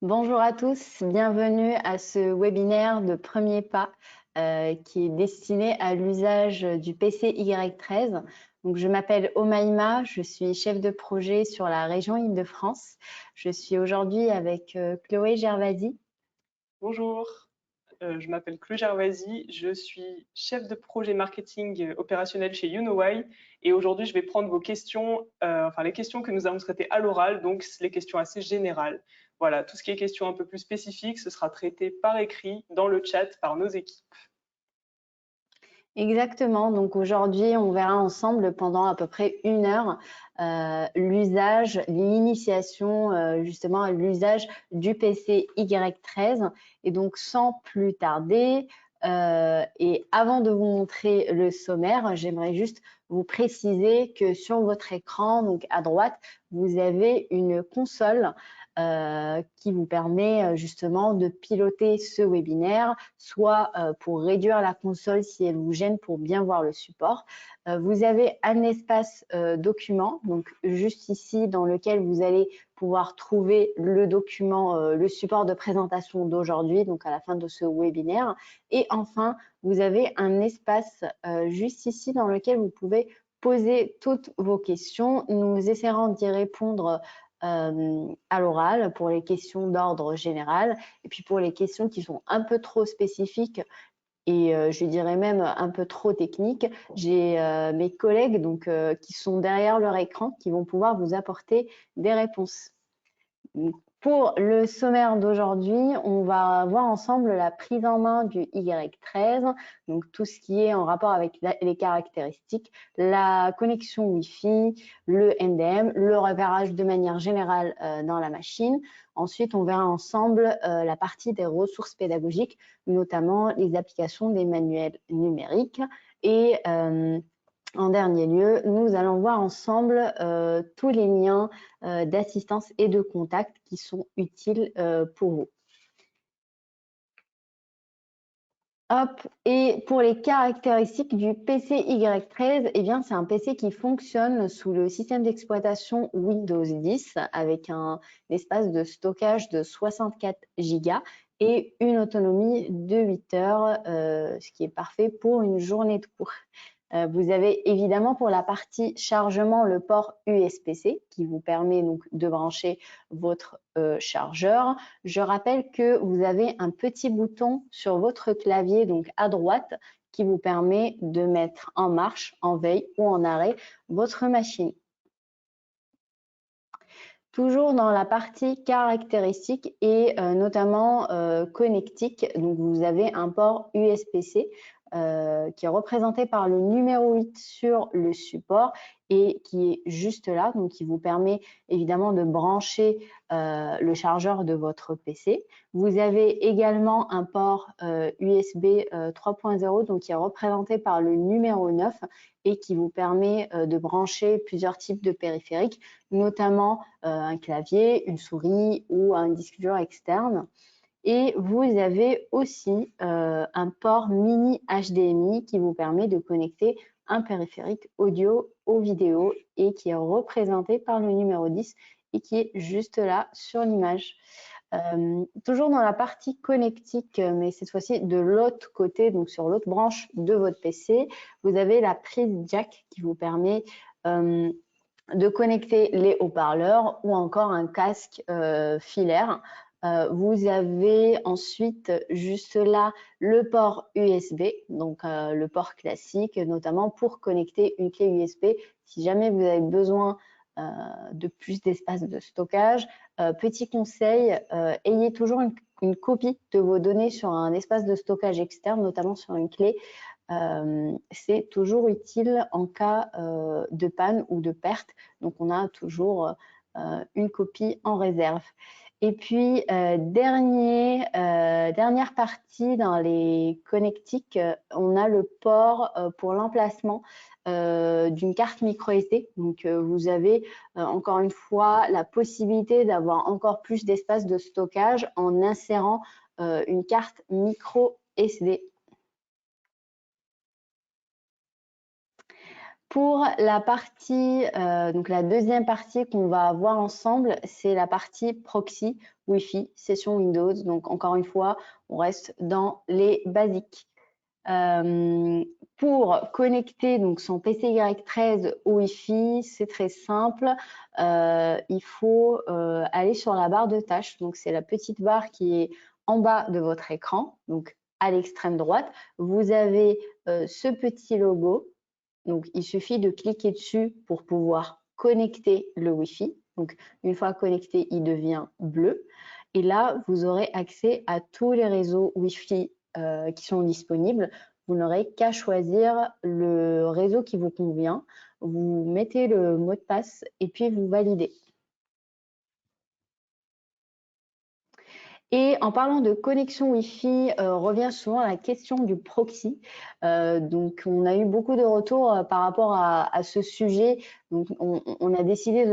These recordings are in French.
Bonjour à tous, bienvenue à ce webinaire de Premier Pas qui est destiné à l'usage du PC Y13. Donc, je m'appelle Omaïma, je suis chef de projet sur la région Île-de-France. Je suis aujourd'hui avec Chloé Gervasi. Bonjour, je m'appelle Chloé Gervasi, je suis chef de projet marketing opérationnel chez YouKnowWhy et aujourd'hui je vais prendre vos questions, enfin les questions que nous allons traiter à l'oral, donc les questions assez générales. Voilà, tout ce qui est questions un peu plus spécifiques, ce sera traité par écrit dans le chat par nos équipes. Exactement, donc aujourd'hui on verra ensemble pendant à peu près 1 heure l'usage, l'initiation justement à l'usage du PC Y13. Et donc sans plus tarder, et avant de vous montrer le sommaire, j'aimerais juste vous préciser que sur votre écran, donc à droite, vous avez une console qui vous permet justement de piloter ce webinaire, soit pour réduire la console si elle vous gêne pour bien voir le support. Vous avez un espace document, donc juste ici, dans lequel vous allez pouvoir trouver le document, le support de présentation d'aujourd'hui, donc à la fin de ce webinaire. Et enfin, vous avez un espace juste ici dans lequel vous pouvez poser toutes vos questions. Nous essaierons d'y répondre à l'oral pour les questions d'ordre général, et puis pour les questions qui sont un peu trop spécifiques et je dirais même un peu trop techniques, j'ai mes collègues donc, qui sont derrière leur écran qui vont pouvoir vous apporter des réponses. Pour le sommaire d'aujourd'hui, on va voir ensemble la prise en main du Y13, donc tout ce qui est en rapport avec les caractéristiques, la connexion Wi-Fi, le MDM, le repérage de manière générale dans la machine. Ensuite, on verra ensemble la partie des ressources pédagogiques, notamment les applications des manuels numériques. Et en dernier lieu, nous allons voir ensemble tous les liens d'assistance et de contact qui sont utiles pour vous. Hop, et pour les caractéristiques du PC Y13, eh bien, c'est un PC qui fonctionne sous le système d'exploitation Windows 10 avec un espace de stockage de 64 Go et une autonomie de 8 heures, ce qui est parfait pour une journée de cours. Vous avez évidemment pour la partie chargement le port USB-C qui vous permet donc de brancher votre chargeur. Je rappelle que vous avez un petit bouton sur votre clavier donc à droite qui vous permet de mettre en marche, en veille ou en arrêt votre machine. Toujours dans la partie caractéristiques et notamment connectique, donc vous avez un port USB-C qui est représenté par le numéro 8 sur le support et qui est juste là, donc qui vous permet évidemment de brancher le chargeur de votre PC. Vous avez également un port USB 3.0, donc qui est représenté par le numéro 9 et qui vous permet de brancher plusieurs types de périphériques, notamment un clavier, une souris ou un disque dur externe. Et vous avez aussi un port mini HDMI qui vous permet de connecter un périphérique audio ou vidéo et qui est représenté par le numéro 10 et qui est juste là sur l'image. Toujours dans la partie connectique, mais cette fois-ci de l'autre côté, donc sur l'autre branche de votre PC, vous avez la prise jack qui vous permet de connecter les haut-parleurs ou encore un casque filaire. Vous avez ensuite juste là le port USB, donc le port classique, notamment pour connecter une clé USB si jamais vous avez besoin de plus d'espace de stockage. Petit conseil, ayez toujours une copie de vos données sur un espace de stockage externe, notamment sur une clé. C'est toujours utile en cas de panne ou de perte. Donc, on a toujours une copie en réserve. Et puis, dernière partie dans les connectiques, on a le port pour l'emplacement d'une carte micro SD. Donc, vous avez encore une fois la possibilité d'avoir encore plus d'espace de stockage en insérant une carte micro SD. Pour la partie, donc la deuxième partie qu'on va voir ensemble, c'est la partie proxy Wi-Fi, session Windows. Donc, encore une fois, on reste dans les basiques. Pour connecter donc son PC Y13 au Wi-Fi, c'est très simple. Il faut aller sur la barre de tâches. Donc, c'est la petite barre qui est en bas de votre écran, donc à l'extrême droite. Vous avez ce petit logo. Donc, il suffit de cliquer dessus pour pouvoir connecter le Wi-Fi. Donc, une fois connecté, il devient bleu. Et là, vous aurez accès à tous les réseaux Wi-Fi qui sont disponibles. Vous n'aurez qu'à choisir le réseau qui vous convient. Vous mettez le mot de passe et puis vous validez. Et en parlant de connexion Wi-Fi, revient souvent la question du proxy. Donc, on a eu beaucoup de retours par rapport à ce sujet. Donc, on a décidé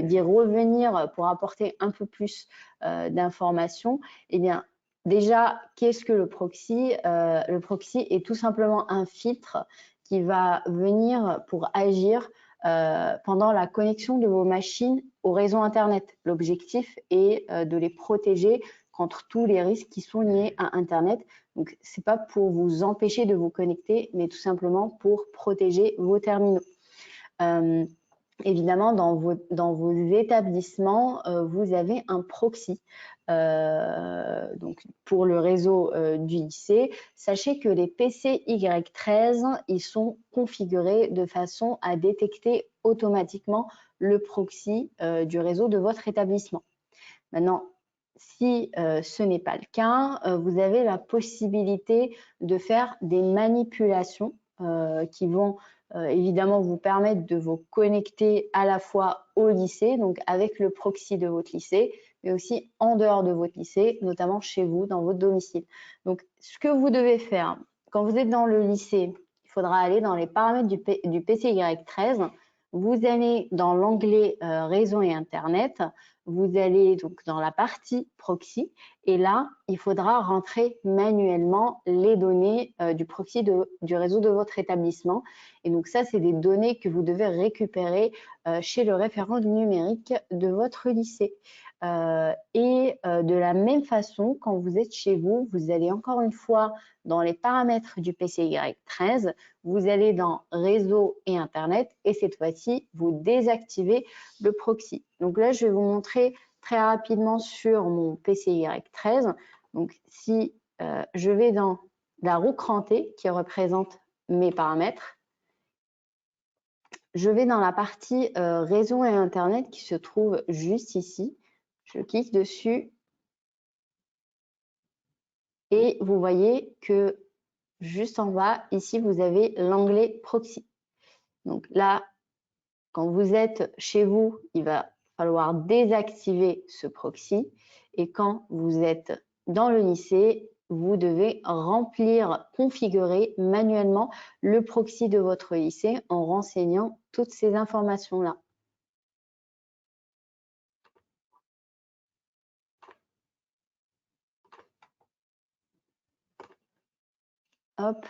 d'y revenir pour apporter un peu plus d'informations. Eh bien, déjà, qu'est-ce que le proxy? Le proxy est tout simplement un filtre qui va venir pour agir pendant la connexion de vos machines au réseau Internet. L'objectif est de les protéger contre tous les risques qui sont liés à Internet. Donc, ce n'est pas pour vous empêcher de vous connecter, mais tout simplement pour protéger vos terminaux. Évidemment, dans vos établissements, vous avez un proxy. Donc, pour le réseau du lycée, sachez que les PC Y13, ils sont configurés de façon à détecter automatiquement le proxy du réseau de votre établissement. Maintenant, si ce n'est pas le cas, vous avez la possibilité de faire des manipulations qui vont évidemment vous permettre de vous connecter à la fois au lycée, donc avec le proxy de votre lycée, mais aussi en dehors de votre lycée, notamment chez vous, dans votre domicile. Donc, ce que vous devez faire, quand vous êtes dans le lycée, il faudra aller dans les paramètres du PC Y13. Vous allez dans l'onglet réseau et Internet. Vous allez donc dans la partie proxy et là, il faudra rentrer manuellement les données du proxy du réseau de votre établissement. Et donc ça, c'est des données que vous devez récupérer chez le référent du numérique de votre lycée. De la même façon, quand vous êtes chez vous, vous allez encore une fois dans les paramètres du PC Y13, vous allez dans réseau et Internet et cette fois-ci, vous désactivez le proxy. Donc là, je vais vous montrer très rapidement sur mon PC Y13. Donc si je vais dans la roue crantée qui représente mes paramètres, je vais dans la partie réseau et Internet qui se trouve juste ici. Je clique dessus et vous voyez que juste en bas, ici, vous avez l'onglet proxy. Donc là, quand vous êtes chez vous, il va falloir désactiver ce proxy. Et quand vous êtes dans le lycée, vous devez remplir, configurer manuellement le proxy de votre lycée en renseignant toutes ces informations-là. Hop.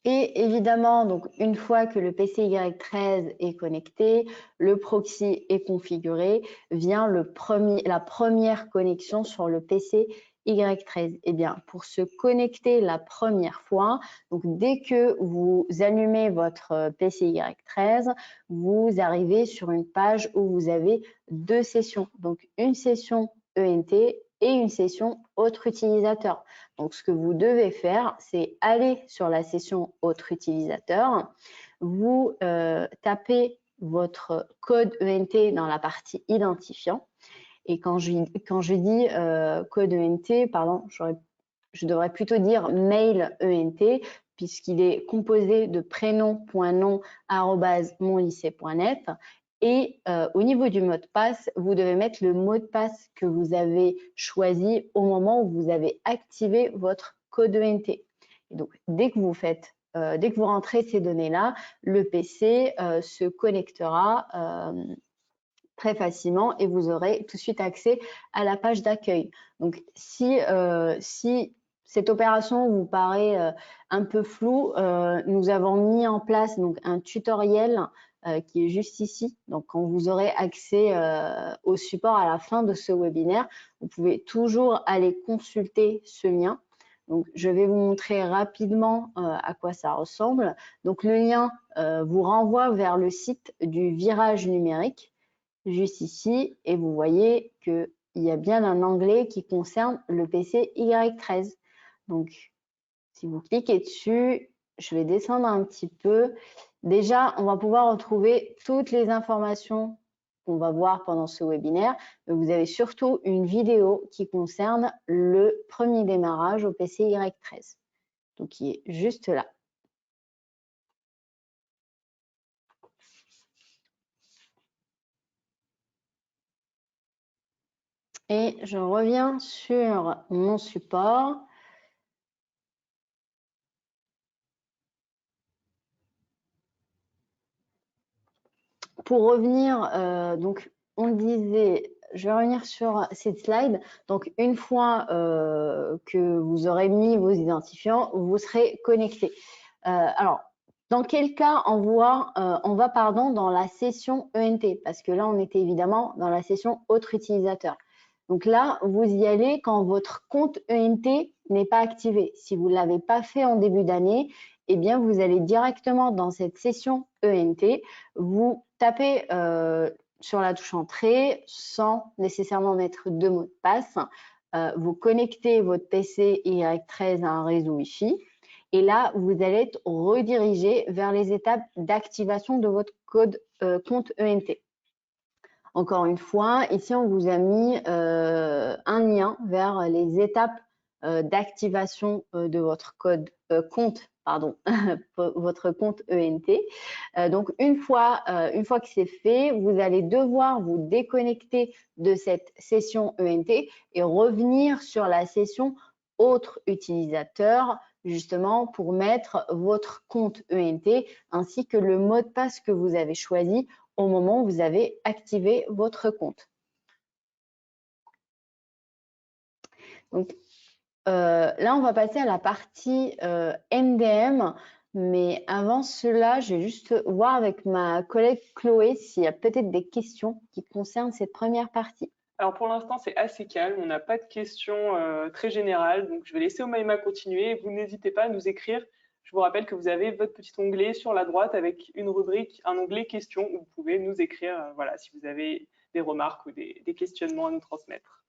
Et évidemment, donc une fois que le PC Y13 est connecté, le proxy est configuré, vient la première connexion sur le PC Y13. Eh bien, pour se connecter la première fois, donc dès que vous allumez votre PC Y13, vous arrivez sur une page où vous avez deux sessions. Donc, une session ENT et une session autre utilisateur. Donc, ce que vous devez faire, c'est aller sur la session autre utilisateur, vous tapez votre code ENT dans la partie identifiant. Et quand je dis code ENT, pardon, je devrais plutôt dire mail ENT, puisqu'il est composé de prénom.nom@monlycée.net. Et au niveau du mot de passe, vous devez mettre le mot de passe que vous avez choisi au moment où vous avez activé votre code ENT. Et donc, dès que vous rentrez ces données-là, le PC se connectera très facilement et vous aurez tout de suite accès à la page d'accueil. Donc, si cette opération vous paraît un peu floue, nous avons mis en place donc un tutoriel qui est juste ici. Donc, quand vous aurez accès au support à la fin de ce webinaire, vous pouvez toujours aller consulter ce lien. Donc, je vais vous montrer rapidement à quoi ça ressemble. Donc, le lien vous renvoie vers le site du virage numérique, juste ici, et vous voyez qu'il y a bien un onglet qui concerne le PC Y13. Donc, si vous cliquez dessus, je vais descendre un petit peu. Déjà, on va pouvoir retrouver toutes les informations qu'on va voir pendant ce webinaire. Mais vous avez surtout une vidéo qui concerne le premier démarrage au PC Y13, donc qui est juste là. Et je reviens sur mon support. Pour revenir, donc on disait, je vais revenir sur cette slide. Donc une fois que vous aurez mis vos identifiants, vous serez connecté. Alors, dans quel cas on va dans la session ENT, parce que là on était évidemment dans la session autre utilisateur. Donc là, vous y allez quand votre compte ENT n'est pas activé. Si vous ne l'avez pas fait en début d'année, eh bien, vous allez directement dans cette session ENT, vous tapez sur la touche entrée sans nécessairement mettre de mot de passe. Vous connectez votre PC Y13 à un réseau Wi-Fi et là, vous allez être redirigé vers les étapes d'activation de votre compte ENT. Encore une fois, ici, on vous a mis un lien vers les étapes d'activation de votre compte votre compte ENT. Donc, une fois que c'est fait, vous allez devoir vous déconnecter de cette session ENT et revenir sur la session autre utilisateur, justement pour mettre votre compte ENT ainsi que le mot de passe que vous avez choisi au moment où vous avez activé votre compte. Donc, là, on va passer à la partie MDM, mais avant cela, je vais juste voir avec ma collègue Chloé s'il y a peut-être des questions qui concernent cette première partie. Alors pour l'instant, c'est assez calme, on n'a pas de questions très générales, donc je vais laisser Omaima continuer. Vous n'hésitez pas à nous écrire. Je vous rappelle que vous avez votre petit onglet sur la droite avec une rubrique, un onglet questions où vous pouvez nous écrire voilà, si vous avez des remarques ou des questionnements à nous transmettre.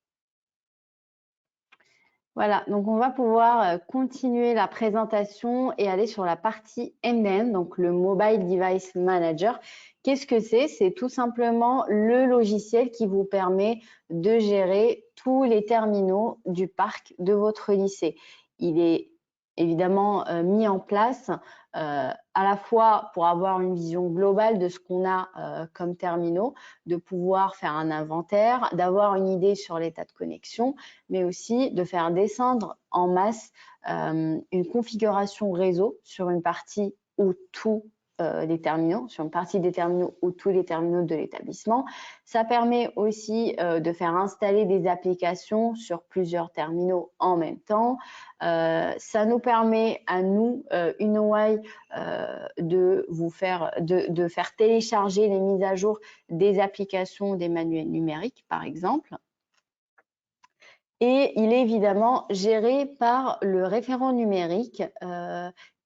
Voilà, donc on va pouvoir continuer la présentation et aller sur la partie MDM, donc le Mobile Device Manager. Qu'est-ce que c'est? C'est tout simplement le logiciel qui vous permet de gérer tous les terminaux du parc de votre lycée. Il est évidemment mis en place à la fois pour avoir une vision globale de ce qu'on a comme terminaux, de pouvoir faire un inventaire, d'avoir une idée sur l'état de connexion, mais aussi de faire descendre en masse une configuration réseau sur une partie ou tous les terminaux, sur une partie des terminaux ou tous les terminaux de l'établissement. Ça permet aussi de faire installer des applications sur plusieurs terminaux en même temps. Ça nous permet à nous, UnoY, de faire télécharger les mises à jour des applications, des manuels numériques, par exemple. Et il est évidemment géré par le référent numérique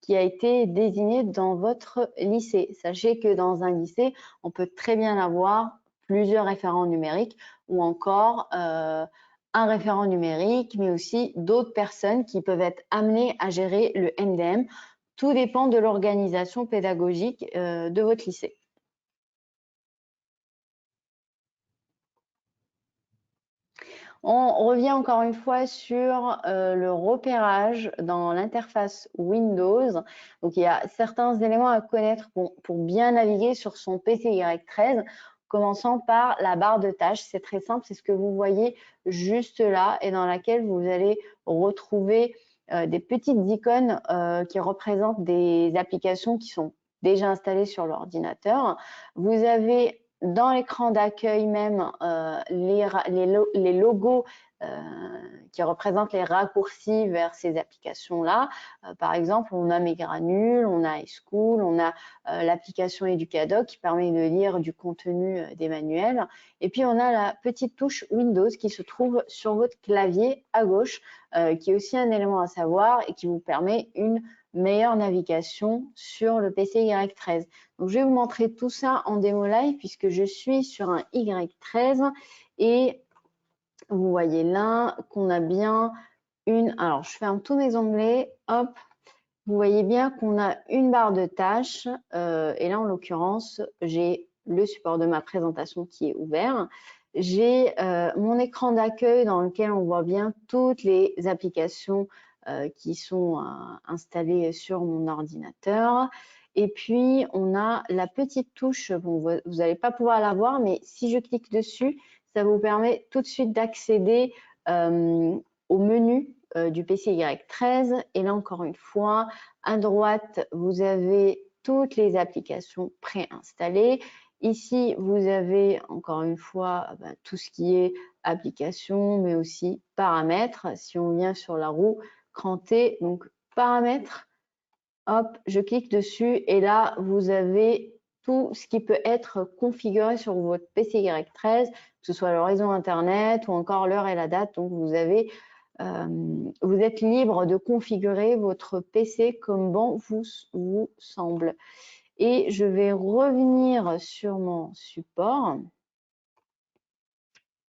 qui a été désigné dans votre lycée. Sachez que dans un lycée, on peut très bien avoir plusieurs référents numériques ou encore un référent numérique, mais aussi d'autres personnes qui peuvent être amenées à gérer le MDM. Tout dépend de l'organisation pédagogique de votre lycée. On revient encore une fois sur le repérage dans l'interface Windows. Donc, il y a certains éléments à connaître pour bien naviguer sur son PC Y13, commençant par la barre de tâches. C'est très simple, c'est ce que vous voyez juste là et dans laquelle vous allez retrouver des petites icônes qui représentent des applications qui sont déjà installées sur l'ordinateur. Vous avez dans l'écran d'accueil même, les logos qui représentent les raccourcis vers ces applications-là. Par exemple, on a Mesgranules, on a iSchool, on a l'application Educadoc qui permet de lire du contenu des manuels. Et puis, on a la petite touche Windows qui se trouve sur votre clavier à gauche, qui est aussi un élément à savoir et qui vous permet une meilleure navigation sur le PC Y13. Donc, je vais vous montrer tout ça en démo live puisque je suis sur un Y13 et vous voyez là qu'on a bien une... Alors, je ferme tous mes onglets. Hop, vous voyez bien qu'on a une barre de tâches. Et là, en l'occurrence, j'ai le support de ma présentation qui est ouvert. J'ai mon écran d'accueil dans lequel on voit bien toutes les applications qui sont installées sur mon ordinateur. Et puis, on a la petite touche, bon, vous n'allez pas pouvoir la voir, mais si je clique dessus, ça vous permet tout de suite d'accéder au menu du PC Y13. Et là, encore une fois, à droite, vous avez toutes les applications préinstallées. Ici, vous avez encore une fois tout ce qui est applications, mais aussi paramètres. Si on vient sur la roue crantée, donc paramètres, hop, je clique dessus et là, vous avez tout ce qui peut être configuré sur votre PC Y13, que ce soit le réseau Internet ou encore l'heure et la date. Donc, vous êtes libre de configurer votre PC comme bon vous semble. Et je vais revenir sur mon support.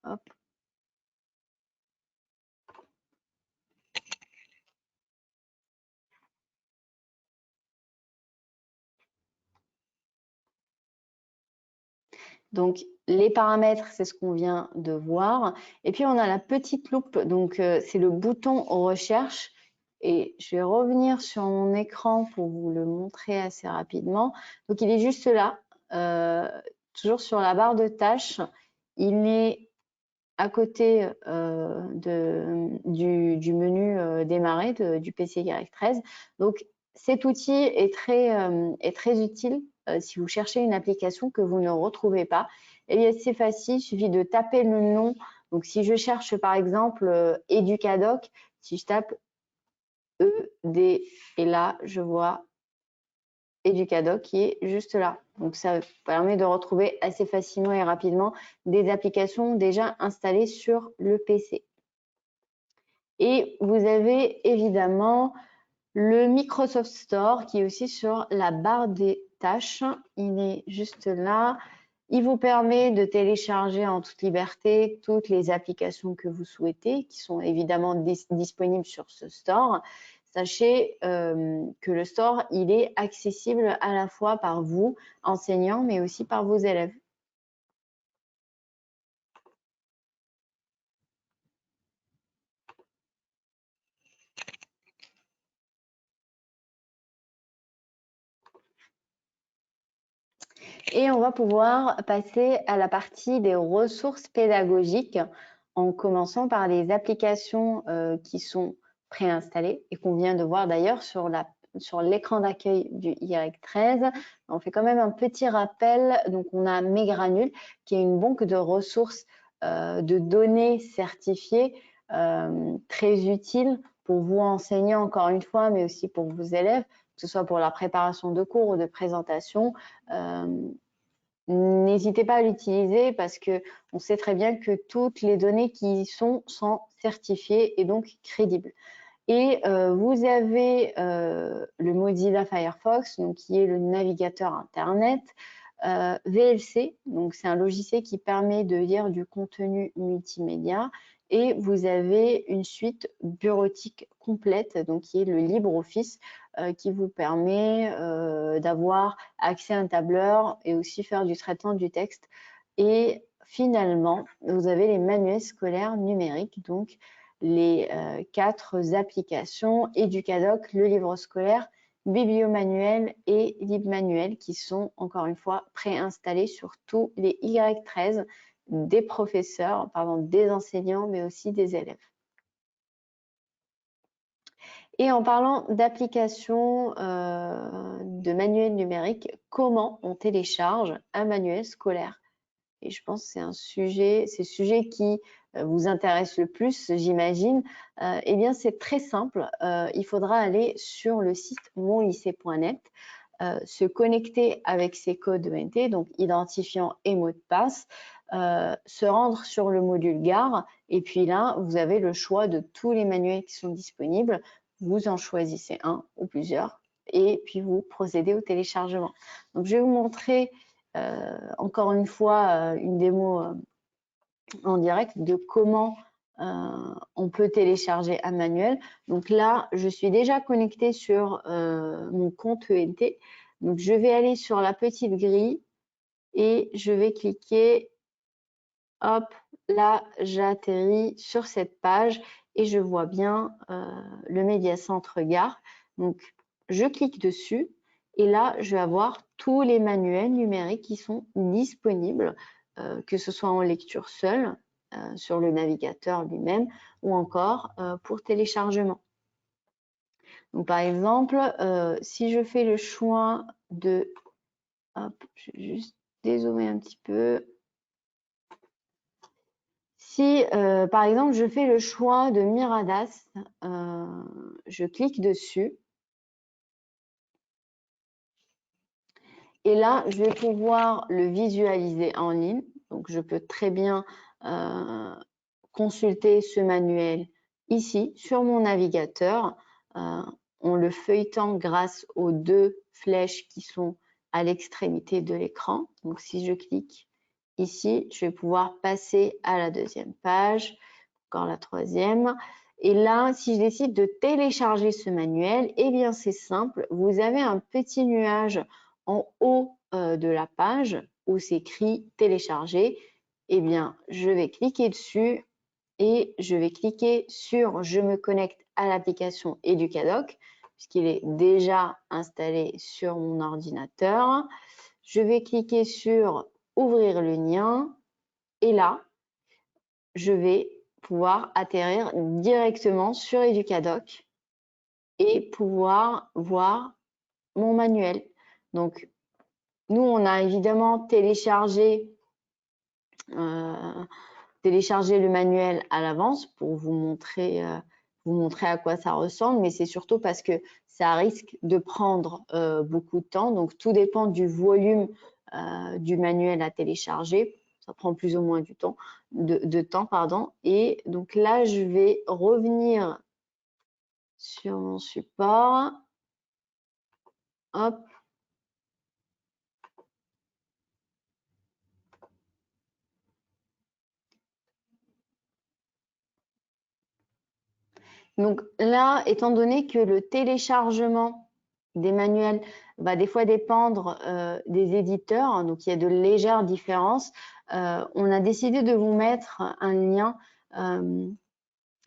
Hop. Donc, les paramètres, c'est ce qu'on vient de voir. Et puis, on a la petite loupe. Donc, c'est le bouton recherche. Et je vais revenir sur mon écran pour vous le montrer assez rapidement. Donc, il est juste là, toujours sur la barre de tâches. Il est à côté du menu démarrer du PC Y13. Donc, cet outil est très utile si vous cherchez une application que vous ne retrouvez pas. Et bien, c'est facile, il suffit de taper le nom. Donc, si je cherche par exemple Educadoc, si je tape ED, et là, je vois Educadoc qui est juste là. Donc, ça permet de retrouver assez facilement et rapidement des applications déjà installées sur le PC. Et vous avez évidemment le Microsoft Store qui est aussi sur la barre des tâches. Il est juste là. Il vous permet de télécharger en toute liberté toutes les applications que vous souhaitez, qui sont évidemment disponibles sur ce store. Sachez que le store, il est accessible à la fois par vous, enseignants, mais aussi par vos élèves. Et on va pouvoir passer à la partie des ressources pédagogiques en commençant par les applications qui sont préinstallées et qu'on vient de voir d'ailleurs sur l'écran d'accueil du Y13. On fait quand même un petit rappel. Donc, on a Mesgranules qui est une banque de ressources de données certifiées très utile pour vous enseignants encore une fois, mais aussi pour vos élèves, que ce soit pour la préparation de cours ou de présentation. N'hésitez pas à l'utiliser parce que on sait très bien que toutes les données qui y sont certifiées et donc crédibles. Et vous avez le Mozilla Firefox, donc qui est le navigateur Internet, VLC, donc c'est un logiciel qui permet de lire du contenu multimédia, et vous avez une suite bureautique complète, donc qui est le LibreOffice, qui vous permet d'avoir accès à un tableur et aussi faire du traitement du texte. Et finalement, vous avez les manuels scolaires numériques, donc les 4 applications Educadoc, le livre scolaire, Bibliomanuel et LibManuel qui sont encore une fois préinstallés sur tous les Y13 des professeurs, des enseignants, mais aussi des élèves. Et en parlant d'applications de manuels numériques, comment on télécharge un manuel scolaire et je pense que c'est le sujet qui vous intéresse le plus, j'imagine. Eh bien, c'est très simple. Il faudra aller sur le site monlycée.net, se connecter avec ses codes ENT, donc identifiant et mot de passe, se rendre sur le module gare, et puis là, vous avez le choix de tous les manuels qui sont disponibles. Vous en choisissez un ou plusieurs, et puis vous procédez au téléchargement. Donc, je vais vous montrer encore une fois une démo en direct de comment on peut télécharger un manuel. Donc là, je suis déjà connectée sur mon compte ENT. Donc, je vais aller sur la petite grille et je vais cliquer. Hop, là, j'atterris sur cette page et je vois bien le Médiacentre Gare. Donc, je clique dessus et là, je vais avoir tous les manuels numériques qui sont disponibles, que ce soit en lecture seule, sur le navigateur lui-même, ou encore pour téléchargement. Donc, par exemple, si je fais le choix de... Hop, je vais juste dézoomer un petit peu. Si, par exemple, je fais le choix de Miradas, je clique dessus. Et là, je vais pouvoir le visualiser en ligne. Donc, je peux très bien consulter ce manuel ici, sur mon navigateur, en le feuilletant grâce aux deux flèches qui sont à l'extrémité de l'écran. Donc, si je clique ici, je vais pouvoir passer à la deuxième page, encore la troisième. Et là, si je décide de télécharger ce manuel, eh bien, c'est simple. Vous avez un petit nuage en haut de la page où c'est écrit télécharger. Eh bien, je vais cliquer dessus et je vais cliquer sur je me connecte à l'application Educadoc puisqu'il est déjà installé sur mon ordinateur. Je vais cliquer sur ouvrir le lien et là, je vais pouvoir atterrir directement sur Educadoc et pouvoir voir mon manuel. Donc, nous, on a évidemment téléchargé le manuel à l'avance pour vous montrer à quoi ça ressemble, mais c'est surtout parce que ça risque de prendre beaucoup de temps. Donc, tout dépend du volume du manuel à télécharger. Ça prend plus ou moins de temps, pardon. Et donc là, je vais revenir sur mon support. Hop. Donc là, étant donné que le téléchargement des manuels va des fois dépendre des éditeurs, hein, donc il y a de légères différences, on a décidé de vous mettre un lien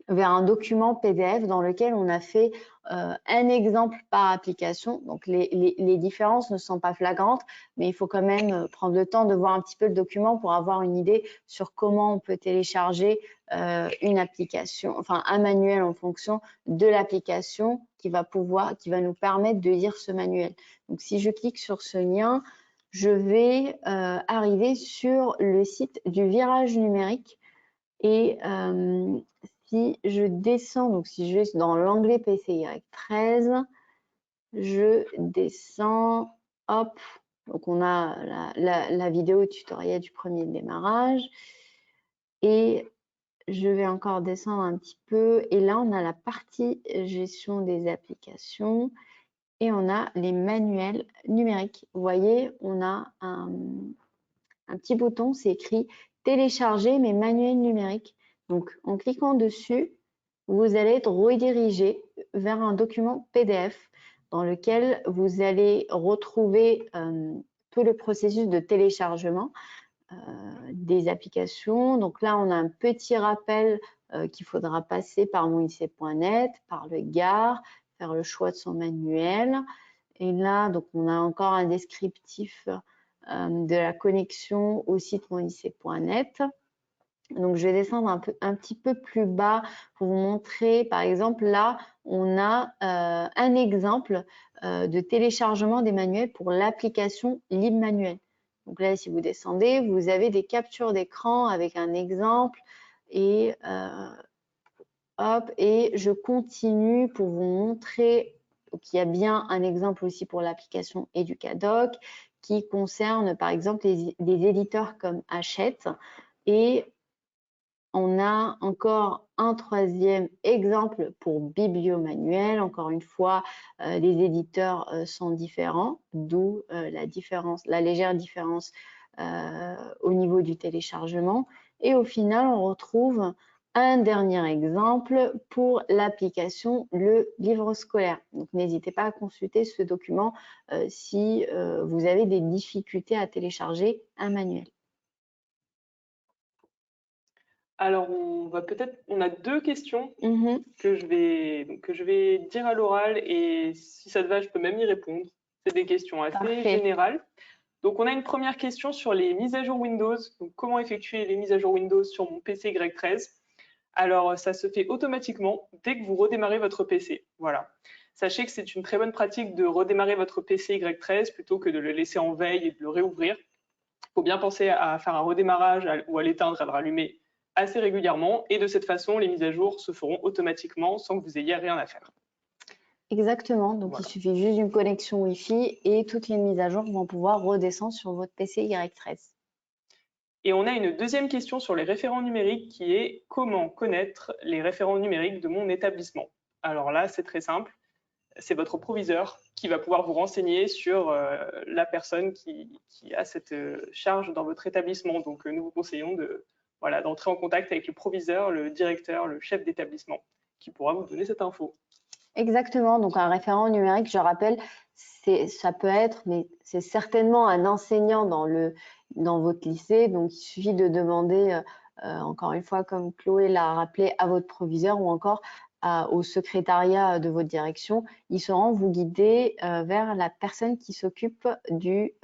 vers un document PDF dans lequel on a fait un exemple par application. Donc, les différences ne sont pas flagrantes, mais il faut quand même prendre le temps de voir un petit peu le document pour avoir une idée sur comment on peut télécharger une application, enfin un manuel en fonction de l'application qui va nous permettre de lire ce manuel. Donc, si je clique sur ce lien, je vais arriver sur le site du virage numérique et si je descends, donc si je vais dans l'onglet PCY 13, je descends, hop, donc on a la vidéo tutoriel du premier démarrage et je vais encore descendre un petit peu et là on a la partie gestion des applications et on a les manuels numériques. Vous voyez, on a un petit bouton, c'est écrit télécharger mes manuels numériques. Donc, en cliquant dessus, vous allez être redirigé vers un document PDF dans lequel vous allez retrouver tout le processus de téléchargement des applications. Donc là, on a un petit rappel qu'il faudra passer par monlycée.net, par le gare, faire le choix de son manuel. Et là, donc, on a encore un descriptif de la connexion au site monlycée.net. Donc, je vais descendre un petit peu plus bas pour vous montrer, par exemple, là, on a un exemple de téléchargement des manuels pour l'application LibManuel. Donc là, si vous descendez, vous avez des captures d'écran avec un exemple et hop, et je continue pour vous montrer qu'il y a bien un exemple aussi pour l'application Educadoc qui concerne par exemple des éditeurs comme Hachette. Et on a encore un troisième exemple pour Bibliomanuel. Encore une fois, les éditeurs sont différents, d'où la légère différence au niveau du téléchargement. Et au final, on retrouve un dernier exemple pour l'application Le Livre scolaire. Donc, n'hésitez pas à consulter ce document si vous avez des difficultés à télécharger un manuel. Alors, on a deux questions que je vais dire à l'oral et si ça te va, je peux même y répondre. C'est des questions assez générales. Donc, on a une première question sur les mises à jour Windows. Donc, comment effectuer les mises à jour Windows sur mon PC Y13? Alors, ça se fait automatiquement dès que vous redémarrez votre PC. Voilà. Sachez que c'est une très bonne pratique de redémarrer votre PC Y13 plutôt que de le laisser en veille et de le réouvrir. Il faut bien penser à faire un redémarrage ou à l'éteindre, à le rallumer assez régulièrement. Et de cette façon, les mises à jour se feront automatiquement sans que vous ayez rien à faire. Exactement, donc voilà. Il suffit juste d'une connexion Wi-Fi et toutes les mises à jour vont pouvoir redescendre sur votre PC Y13. Et on a une deuxième question sur les référents numériques qui est comment connaître les référents numériques de mon établissement? Alors là, c'est très simple. C'est votre proviseur qui va pouvoir vous renseigner sur la personne qui a cette charge dans votre établissement. Donc, nous vous conseillons d'entrer en contact avec le proviseur, le directeur, le chef d'établissement qui pourra vous donner cette info. Exactement, donc un référent numérique, je rappelle, ça peut être, mais c'est certainement un enseignant dans votre lycée, donc il suffit de demander, encore une fois, comme Chloé l'a rappelé, à votre proviseur ou encore au secrétariat de votre direction. Ils sauront vous guider vers la personne qui s'occupe du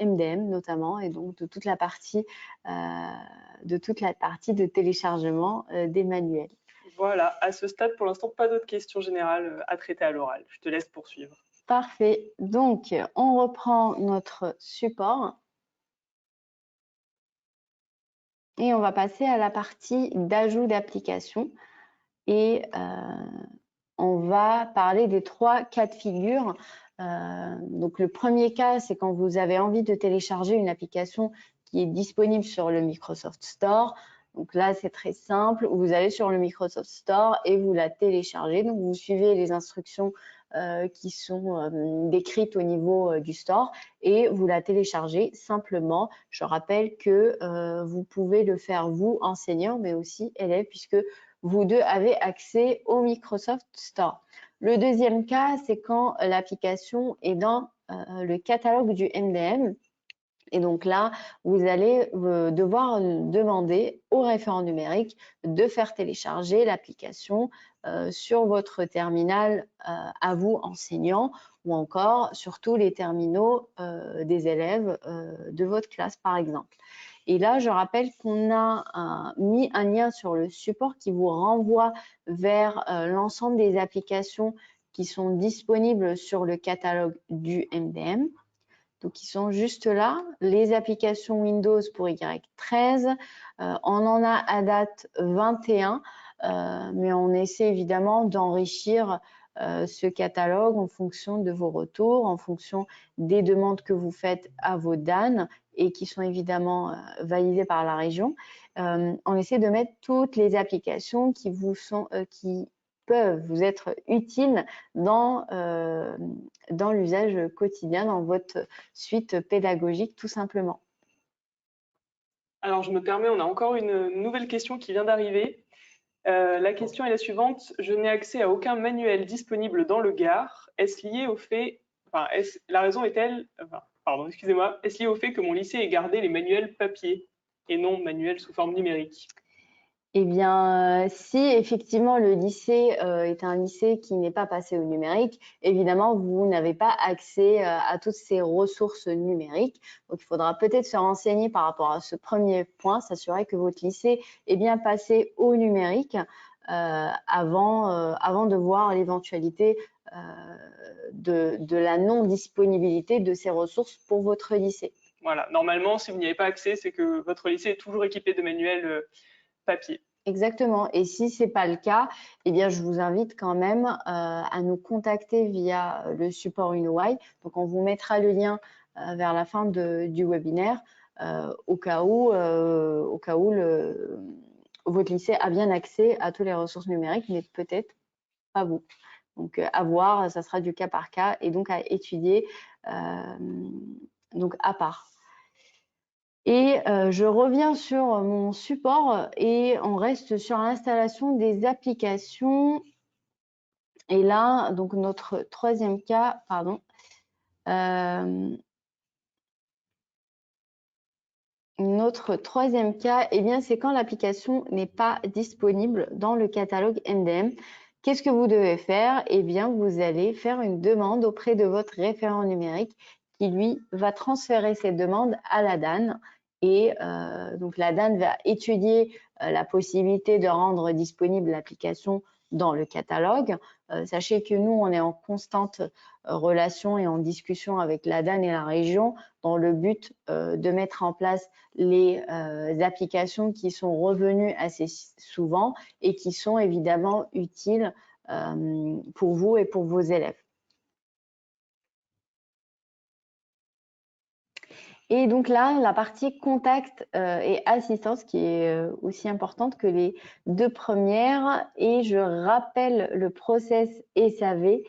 MDM notamment, et donc de toute la partie de téléchargement des manuels. Voilà, à ce stade, pour l'instant, pas d'autres questions générales à traiter à l'oral. Je te laisse poursuivre. Parfait. Donc, on reprend notre support. Et on va passer à la partie d'ajout d'application. Et on va parler des 3 cas de figure. Donc, le premier cas, c'est quand vous avez envie de télécharger une application qui est disponible sur le Microsoft Store. Donc là, c'est très simple. Vous allez sur le Microsoft Store et vous la téléchargez. Donc, vous suivez les instructions qui sont décrites au niveau du store et vous la téléchargez simplement. Je rappelle que vous pouvez le faire vous, enseignant, mais aussi élève, puisque vous deux avez accès au Microsoft Store. Le deuxième cas, c'est quand l'application est dans le catalogue du MDM. Et donc là, vous allez devoir demander au référent numérique de faire télécharger l'application sur votre terminal à vous, enseignant, ou encore sur tous les terminaux des élèves de votre classe, par exemple. Et là, je rappelle qu'on a mis un lien sur le support qui vous renvoie vers l'ensemble des applications qui sont disponibles sur le catalogue du MDM. Donc, ils sont juste là. Les applications Windows pour Y13, on en a à date 21, mais on essaie évidemment d'enrichir ce catalogue en fonction de vos retours, en fonction des demandes que vous faites à vos DAN et qui sont évidemment validées par la région. On essaie de mettre toutes les applications qui peuvent vous être utiles dans l'usage quotidien, dans votre suite pédagogique, tout simplement. Alors, je me permets, on a encore une nouvelle question qui vient d'arriver. La question est la suivante. Je n'ai accès à aucun manuel disponible dans le Gard. Est-ce lié au fait, la raison est-elle, excusez-moi, est-ce lié au fait que mon lycée ait gardé les manuels papier et non manuels sous forme numérique? Eh bien, si effectivement le lycée est un lycée qui n'est pas passé au numérique, évidemment, vous n'avez pas accès à toutes ces ressources numériques. Donc, il faudra peut-être se renseigner par rapport à ce premier point, s'assurer que votre lycée est bien passé au numérique avant de voir l'éventualité de la non-disponibilité de ces ressources pour votre lycée. Voilà, normalement, si vous n'y avez pas accès, c'est que votre lycée est toujours équipé de manuels papier. Exactement. Et si ce n'est pas le cas, eh bien, je vous invite quand même à nous contacter via le support UnoY. Donc, on vous mettra le lien vers la fin du webinaire au cas où votre lycée a bien accès à toutes les ressources numériques, mais peut-être pas vous. Donc, à voir, ça sera du cas par cas et donc à étudier donc à part. Et je reviens sur mon support et on reste sur l'installation des applications. Et là, donc notre troisième cas, pardon, notre troisième cas, eh bien, c'est quand l'application n'est pas disponible dans le catalogue MDM. Qu'est-ce que vous devez faire? Eh bien, vous allez faire une demande auprès de votre référent numérique qui, lui, va transférer cette demande à la DAN. Et donc, la DAN va étudier la possibilité de rendre disponible l'application dans le catalogue. Sachez que nous, on est en constante relation et en discussion avec la DAN et la région dans le but de mettre en place les applications qui sont revenues assez souvent et qui sont évidemment utiles pour vous et pour vos élèves. Et donc là, la partie contact et assistance qui est aussi importante que les deux premières. Et je rappelle le process SAV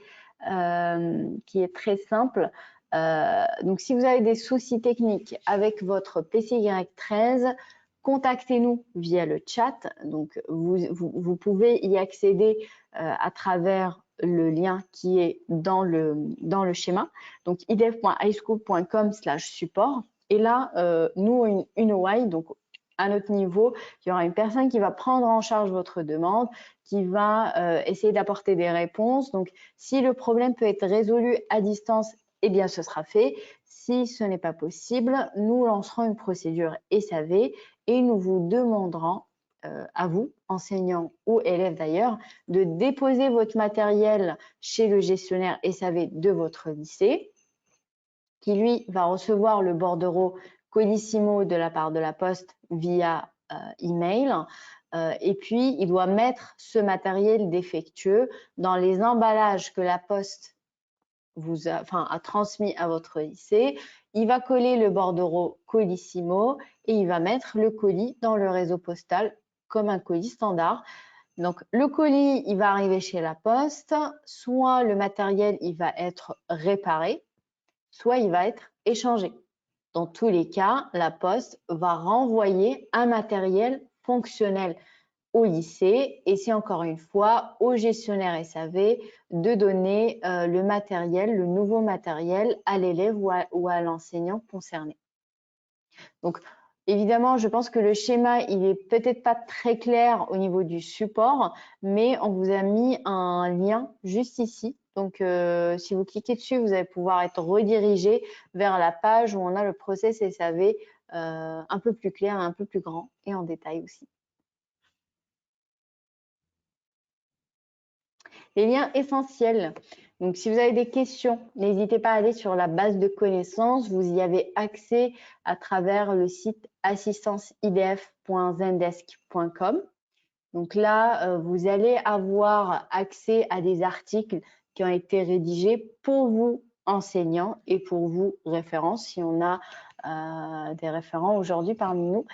qui est très simple. Donc, si vous avez des soucis techniques avec votre PCY13, contactez-nous via le chat. Donc, vous pouvez y accéder à travers le lien qui est dans le schéma. Donc, idef.highschool.com/support. Et là, nous, UnoY, donc à notre niveau, il y aura une personne qui va prendre en charge votre demande, qui va essayer d'apporter des réponses. Donc, si le problème peut être résolu à distance, eh bien, ce sera fait. Si ce n'est pas possible, nous lancerons une procédure SAV et nous vous demanderons à vous, enseignants ou élèves d'ailleurs, de déposer votre matériel chez le gestionnaire SAV de votre lycée, qui lui va recevoir le bordereau Colissimo de la part de la Poste via email. Et puis, il doit mettre ce matériel défectueux dans les emballages que la Poste a transmis à votre lycée. Il va coller le bordereau Colissimo et il va mettre le colis dans le réseau postal comme un colis standard. Donc, le colis, il va arriver chez la Poste, soit le matériel, il va être réparé, soit il va être échangé. Dans tous les cas, la Poste va renvoyer un matériel fonctionnel au lycée et c'est encore une fois au gestionnaire SAV de donner le matériel, le nouveau matériel à l'élève ou à l'enseignant concerné. Donc, évidemment, je pense que le schéma, il est peut-être pas très clair au niveau du support, mais on vous a mis un lien juste ici. Donc, si vous cliquez dessus, vous allez pouvoir être redirigé vers la page où on a le process SAV un peu plus clair, un peu plus grand et en détail aussi. Les liens essentiels. Donc, si vous avez des questions, n'hésitez pas à aller sur la base de connaissances. Vous y avez accès à travers le site assistanceidf.zendesk.com. Donc là, vous allez avoir accès à des articles qui ont été rédigés pour vous, enseignants, et pour vous, référents, si on a des référents aujourd'hui parmi nous.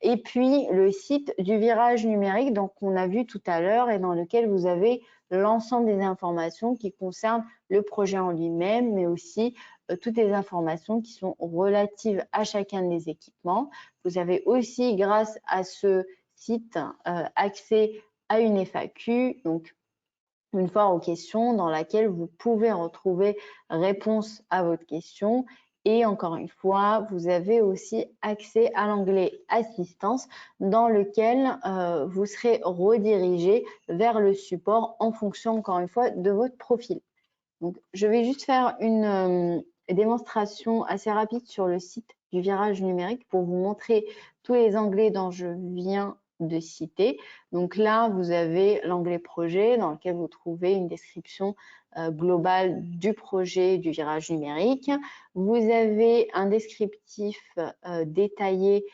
Et puis, le site du virage numérique, donc on a vu tout à l'heure et dans lequel vous avez l'ensemble des informations qui concernent le projet en lui-même, mais aussi toutes les informations qui sont relatives à chacun des équipements. Vous avez aussi, grâce à ce site, accès à une FAQ, donc une foire aux questions dans laquelle vous pouvez retrouver réponse à votre question. Et encore une fois, vous avez aussi accès à l'onglet assistance dans lequel vous serez redirigé vers le support en fonction, encore une fois, de votre profil. Donc, je vais juste faire une démonstration assez rapide sur le site du virage numérique pour vous montrer tous les onglets dont je viens de citer. Donc là, vous avez l'onglet projet dans lequel vous trouvez une description globale du projet du virage numérique. Vous avez un descriptif détaillé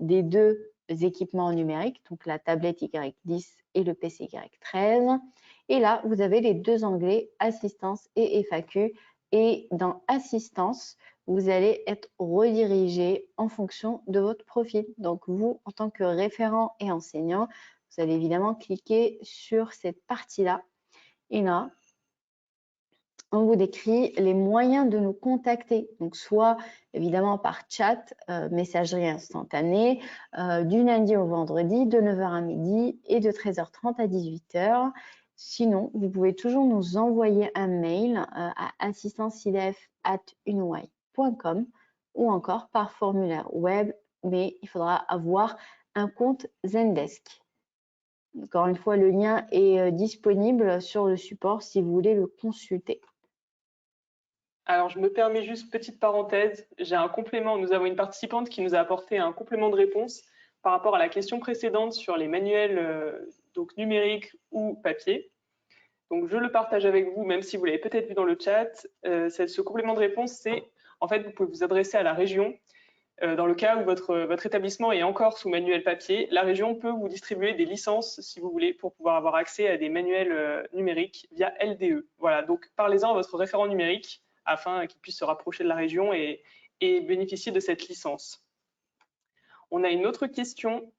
des deux équipements numériques, donc la tablette Y10 et le PC Y13. Et là, vous avez les deux onglets assistance et FAQ. Et dans assistance, vous allez être redirigé en fonction de votre profil. Donc, vous, en tant que référent et enseignant, vous allez évidemment cliquer sur cette partie-là. Et là, on vous décrit les moyens de nous contacter. Donc, soit évidemment par chat, messagerie instantanée, du lundi au vendredi, de 9h à midi et de 13h30 à 18h. Sinon, vous pouvez toujours nous envoyer un mail à assistanceidef@unoway.com ou encore par formulaire web, mais il faudra avoir un compte Zendesk. Encore une fois, le lien est disponible sur le support si vous voulez le consulter. Alors, je me permets juste petite parenthèse. J'ai un complément. Nous avons une participante qui nous a apporté un complément de réponse par rapport à la question précédente sur les manuels donc numériques ou papier. Donc, je le partage avec vous, même si vous l'avez peut-être vu dans le chat. Ce complément de réponse, c'est en fait, vous pouvez vous adresser à la région. Dans le cas où votre établissement est encore sous manuel papier, la région peut vous distribuer des licences, si vous voulez, pour pouvoir avoir accès à des manuels numériques via LDE. Voilà, donc parlez-en à votre référent numérique afin qu'il puisse se rapprocher de la région et bénéficier de cette licence. On a une autre question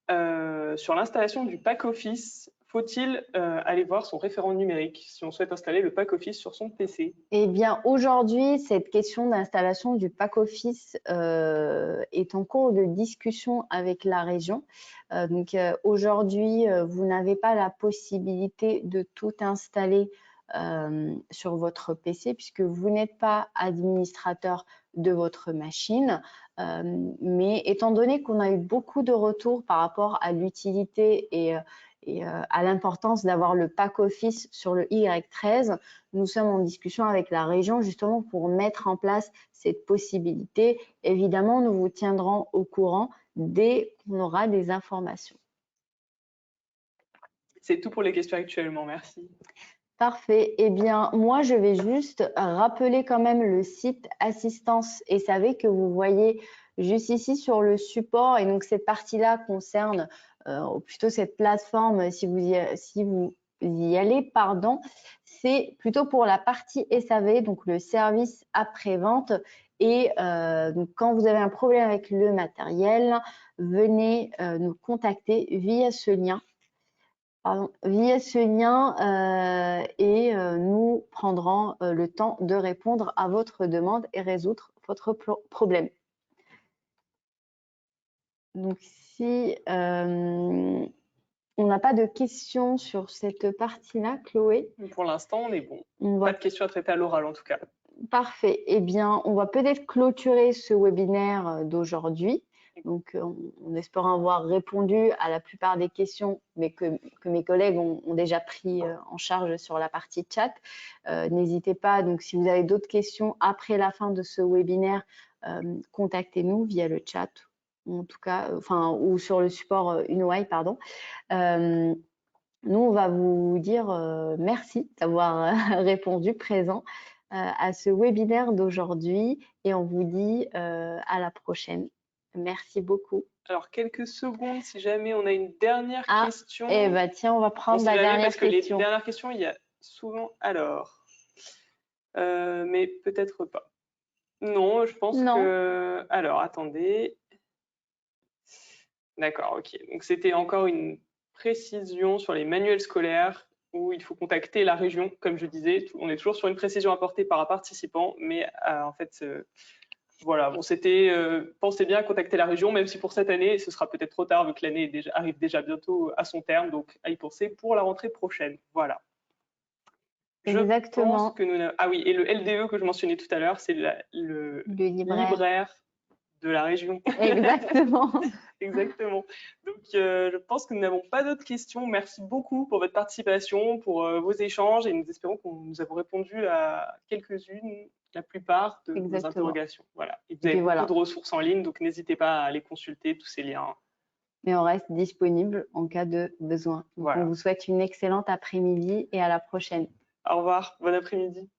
sur l'installation du pack Office. Faut-il aller voir son référent numérique si on souhaite installer le pack Office sur son PC? Eh bien, aujourd'hui, cette question d'installation du pack Office est en cours de discussion avec la région. Aujourd'hui, vous n'avez pas la possibilité de tout installer sur votre PC puisque vous n'êtes pas administrateur de votre machine. Mais étant donné qu'on a eu beaucoup de retours par rapport à l'utilité et à l'importance d'avoir le pack Office sur le Y13, nous sommes en discussion avec la région justement pour mettre en place cette possibilité. Évidemment, nous vous tiendrons au courant dès qu'on aura des informations. C'est tout pour les questions actuellement, merci. Parfait. Eh bien, moi, je vais juste rappeler quand même le site Assistance SAV que vous voyez juste ici sur le support. Et donc, cette partie-là concerne plutôt cette plateforme, si vous y allez, pardon, c'est plutôt pour la partie SAV, donc le service après-vente. Et donc, quand vous avez un problème avec le matériel, venez nous contacter via ce lien. Via ce lien et nous prendrons le temps de répondre à votre demande et résoudre votre problème. Donc, si on n'a pas de questions sur cette partie-là, Chloé. Pour l'instant, on est bon. Pas de questions à traiter à l'oral en tout cas. Parfait. Eh bien, on va peut-être clôturer ce webinaire d'aujourd'hui. Donc, on espère avoir répondu à la plupart des questions, mais que mes collègues ont déjà pris en charge sur la partie chat. N'hésitez pas, donc si vous avez d'autres questions après la fin de ce webinaire, contactez-nous via le chat, en tout cas, ou sur le support Unoway, pardon. Nous, on va vous dire merci d'avoir répondu présent à ce webinaire d'aujourd'hui et on vous dit à la prochaine. Merci beaucoup. Alors, quelques secondes, si jamais on a une dernière question. Eh bien, tiens, on va prendre la dernière parce que question. Les dernières questions, il y a souvent alors. Mais peut-être pas. Non, je pense que… Alors, attendez. D'accord, ok. Donc, c'était encore une précision sur les manuels scolaires où il faut contacter la région. Comme je disais, on est toujours sur une précision apportée par un participant, mais en fait… Voilà, bon, c'était pensez bien à contacter la région, même si pour cette année, ce sera peut-être trop tard vu que l'année arrive déjà bientôt à son terme, donc à y penser pour la rentrée prochaine. Voilà. Exactement. Je pense que nous ah oui, et le LDE que je mentionnais tout à l'heure, c'est le libraire de la région. Exactement. Exactement. Donc, je pense que nous n'avons pas d'autres questions. Merci beaucoup pour votre participation, pour vos échanges, et nous espérons que nous avons répondu à quelques-unes, la plupart de vos interrogations. Voilà. Et vous avez beaucoup de ressources en ligne, donc n'hésitez pas à aller consulter tous ces liens. mais on reste disponible en cas de besoin. Donc, Voilà. on vous souhaite une excellente après-midi et à la prochaine. Au revoir, bon après-midi.